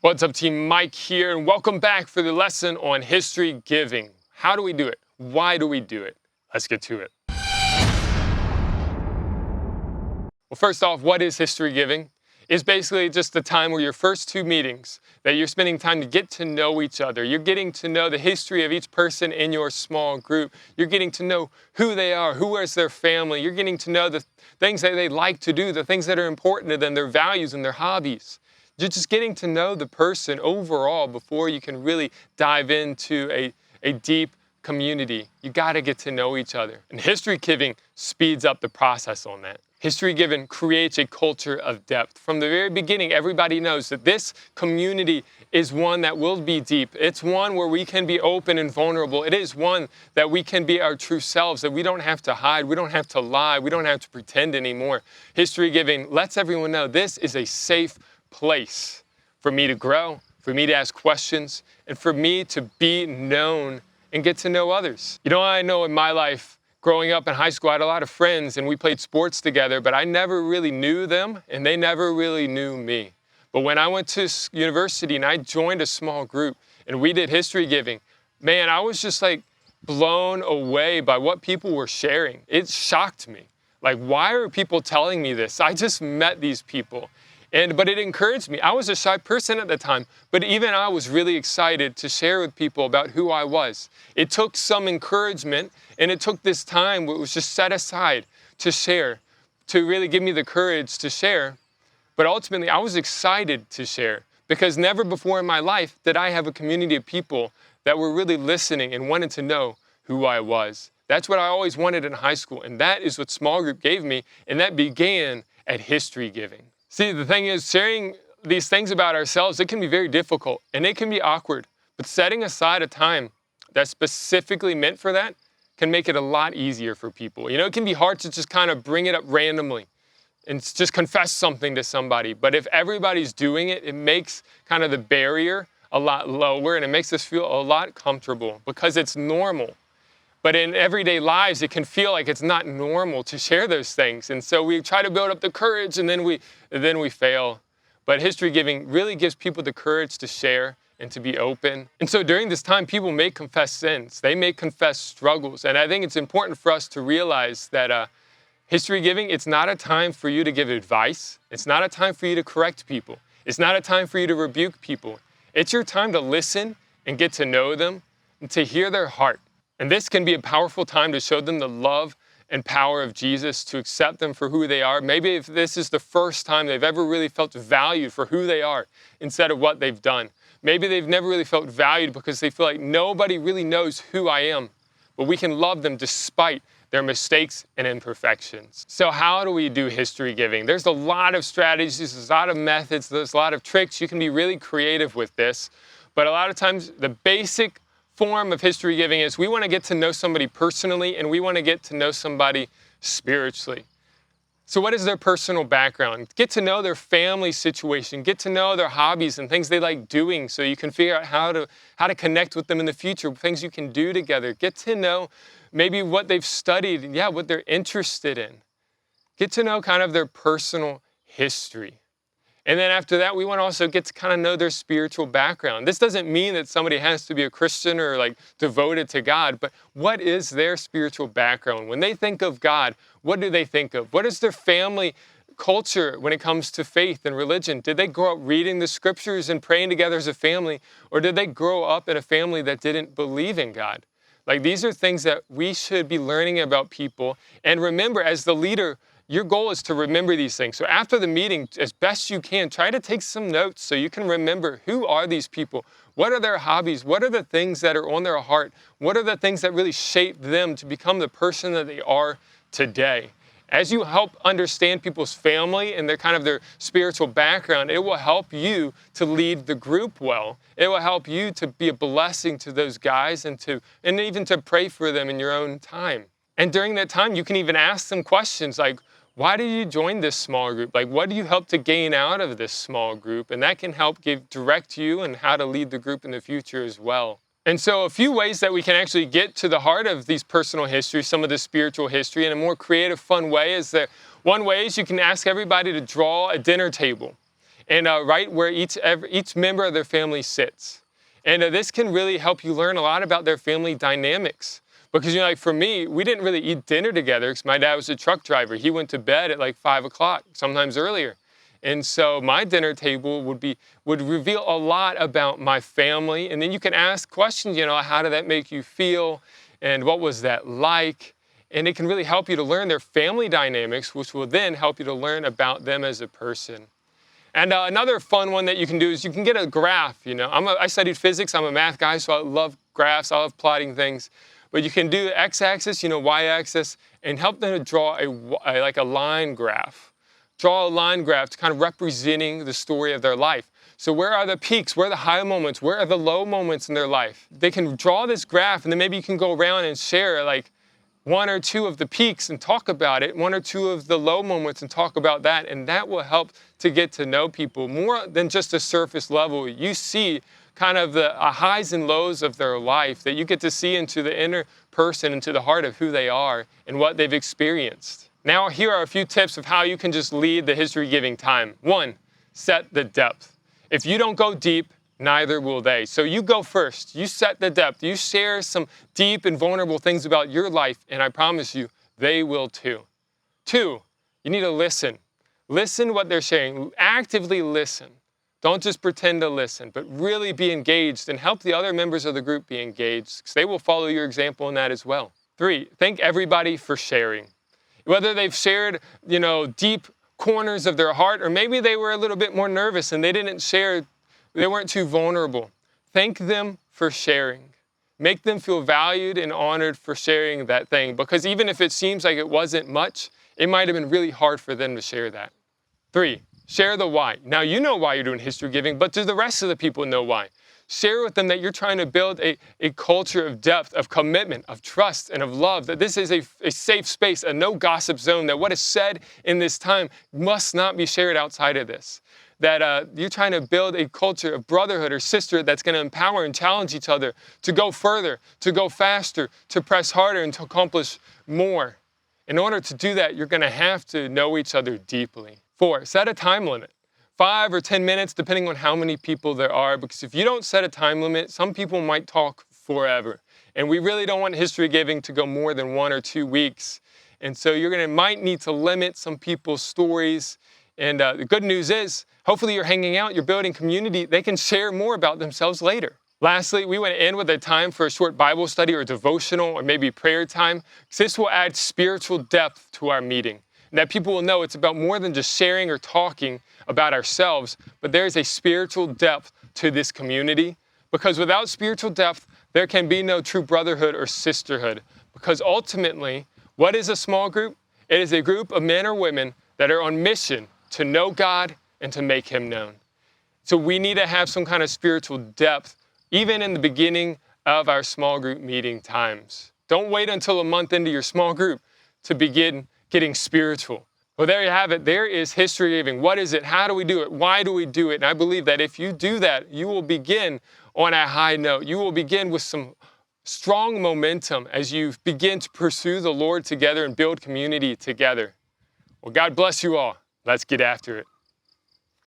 What's up, team? Mike here, and welcome back for the lesson on history giving. How do we do it? Why do we do it? Let's get to it. Well, first off, what is history giving? It's basically just the time where your first two meetings, that you're spending time to get to know each other. You're getting to know the history of each person in your small group. You're getting to know who they are, who is their family. You're getting to know the things that they like to do, the things that are important to them, their values and their hobbies. You're just getting to know the person overall before you can really dive into a deep community. You got to get to know each other. And history giving speeds up the process on that. History giving creates a culture of depth. From the very beginning, everybody knows that this community is one that will be deep. It's one where we can be open and vulnerable. It is one that we can be our true selves, that we don't have to hide, we don't have to lie, we don't have to pretend anymore. History giving lets everyone know this is a safe place for me to grow, for me to ask questions, and for me to be known and get to know others. You know, I know in my life, growing up in high school, I had a lot of friends and we played sports together, but I never really knew them and they never really knew me. But when I went to university and I joined a small group and we did history giving, man, I was just like blown away by what people were sharing. It shocked me. Like, why are people telling me this? I just met these people. But it encouraged me. I was a shy person at the time, but even I was really excited to share with people about who I was. It took some encouragement, and it took this time where it was just set aside to share, to really give me the courage to share. But ultimately, I was excited to share because never before in my life did I have a community of people that were really listening and wanted to know who I was. That's what I always wanted in high school, and that is what small group gave me, and that began at history giving. See, the thing is, sharing these things about ourselves, it can be very difficult and it can be awkward. But setting aside a time that's specifically meant for that can make it a lot easier for people. You know, it can be hard to just kind of bring it up randomly and just confess something to somebody. But if everybody's doing it, it makes kind of the barrier a lot lower and it makes us feel a lot comfortable because it's normal. But in everyday lives, it can feel like it's not normal to share those things. And so we try to build up the courage and then we fail. But history giving really gives people the courage to share and to be open. And so during this time, people may confess sins. They may confess struggles. And I think it's important for us to realize that history giving, it's not a time for you to give advice. It's not a time for you to correct people. It's not a time for you to rebuke people. It's your time to listen and get to know them and to hear their heart. And this can be a powerful time to show them the love and power of Jesus, to accept them for who they are. Maybe if this is the first time they've ever really felt valued for who they are instead of what they've done. Maybe they've never really felt valued because they feel like nobody really knows who I am, but we can love them despite their mistakes and imperfections. So how do we do history giving? There's a lot of strategies, there's a lot of methods, there's a lot of tricks. You can be really creative with this, but a lot of times the basic form of history giving is we want to get to know somebody personally and we want to get to know somebody spiritually. So what is their personal background? Get to know their family situation, get to know their hobbies and things they like doing so you can figure out how to connect with them in the future, things you can do together. Get to know maybe what they've studied and what they're interested in. Get to know kind of their personal history. And then after that, we want to also get to kind of know their spiritual background. This doesn't mean that somebody has to be a Christian or like devoted to God, but what is their spiritual background? When they think of God, what do they think of? What is their family culture when it comes to faith and religion? Did they grow up reading the scriptures and praying together as a family? Or did they grow up in a family that didn't believe in God? Like, these are things that we should be learning about people. And remember, as the leader, your goal is to remember these things. So after the meeting, as best you can, try to take some notes so you can remember, who are these people? What are their hobbies? What are the things that are on their heart? What are the things that really shape them to become the person that they are today? As you help understand people's family and their spiritual background, it will help you to lead the group well. It will help you to be a blessing to those guys and even to pray for them in your own time. And during that time, you can even ask them questions like, why did you join this small group? Like, what do you hope to gain out of this small group? And that can help direct you and how to lead the group in the future as well. And so a few ways that we can actually get to the heart of these personal histories, some of the spiritual history, in a more creative, fun way is that one way is you can ask everybody to draw a dinner table. and right where each member of their family sits. And this can really help you learn a lot about their family dynamics. Because, like for me, we didn't really eat dinner together because my dad was a truck driver. He went to bed at like 5 o'clock, sometimes earlier. And so my dinner table would reveal a lot about my family. And then you can ask questions, how did that make you feel? And what was that like? And it can really help you to learn their family dynamics, which will then help you to learn about them as a person. And another fun one that you can do is you can get a graph. I studied physics. I'm a math guy, so I love graphs. I love plotting things. But you can do x-axis, y-axis, and help them to draw a line graph. Draw a line graph to kind of representing the story of their life. So where are the peaks? Where are the high moments? Where are the low moments in their life? They can draw this graph, and then maybe you can go around and share like 1 or 2 of the peaks and talk about it, 1 or 2 of the low moments and talk about that, and that will help to get to know people more than just a surface level. You see kind of the highs and lows of their life, that you get to see into the inner person, into the heart of who they are and what they've experienced. Now, here are a few tips of how you can just lead the history-giving time. 1, set the depth. If you don't go deep, neither will they. So you go first. You set the depth. You share some deep and vulnerable things about your life, and I promise you, they will too. 2, you need to listen. Listen what they're sharing. Actively listen. Don't just pretend to listen, but really be engaged and help the other members of the group be engaged, because they will follow your example in that as well. 3, thank everybody for sharing. Whether they've shared, deep corners of their heart, or maybe they were a little bit more nervous and they didn't share, they weren't too vulnerable. Thank them for sharing. Make them feel valued and honored for sharing that thing, because even if it seems like it wasn't much, it might have been really hard for them to share that. 3, share the why. Now, you know why you're doing history giving, but do the rest of the people know why? Share with them that you're trying to build a culture of depth, of commitment, of trust, and of love, that this is a safe space, a no gossip zone, that what is said in this time must not be shared outside of this. That you're trying to build a culture of brotherhood or sisterhood that's going to empower and challenge each other to go further, to go faster, to press harder, and to accomplish more. In order to do that, you're going to have to know each other deeply. 4, set a time limit. 5 or 10 minutes, depending on how many people there are, because if you don't set a time limit, some people might talk forever. And we really don't want history giving to go more than 1 or 2 weeks. And so might need to limit some people's stories. And the good news is, hopefully you're hanging out, you're building community, they can share more about themselves later. Lastly, we want to end with a time for a short Bible study or devotional or maybe prayer time, because this will add spiritual depth to our meeting. And that people will know it's about more than just sharing or talking about ourselves, but there is a spiritual depth to this community. Because without spiritual depth, there can be no true brotherhood or sisterhood. Because ultimately, what is a small group? It is a group of men or women that are on mission to know God and to make Him known. So we need to have some kind of spiritual depth, even in the beginning of our small group meeting times. Don't wait until a month into your small group to begin getting spiritual. Well, there you have it. There is history giving. What is it? How do we do it? Why do we do it? And I believe that if you do that, you will begin on a high note. You will begin with some strong momentum as you begin to pursue the Lord together and build community together. Well, God bless you all. Let's get after it.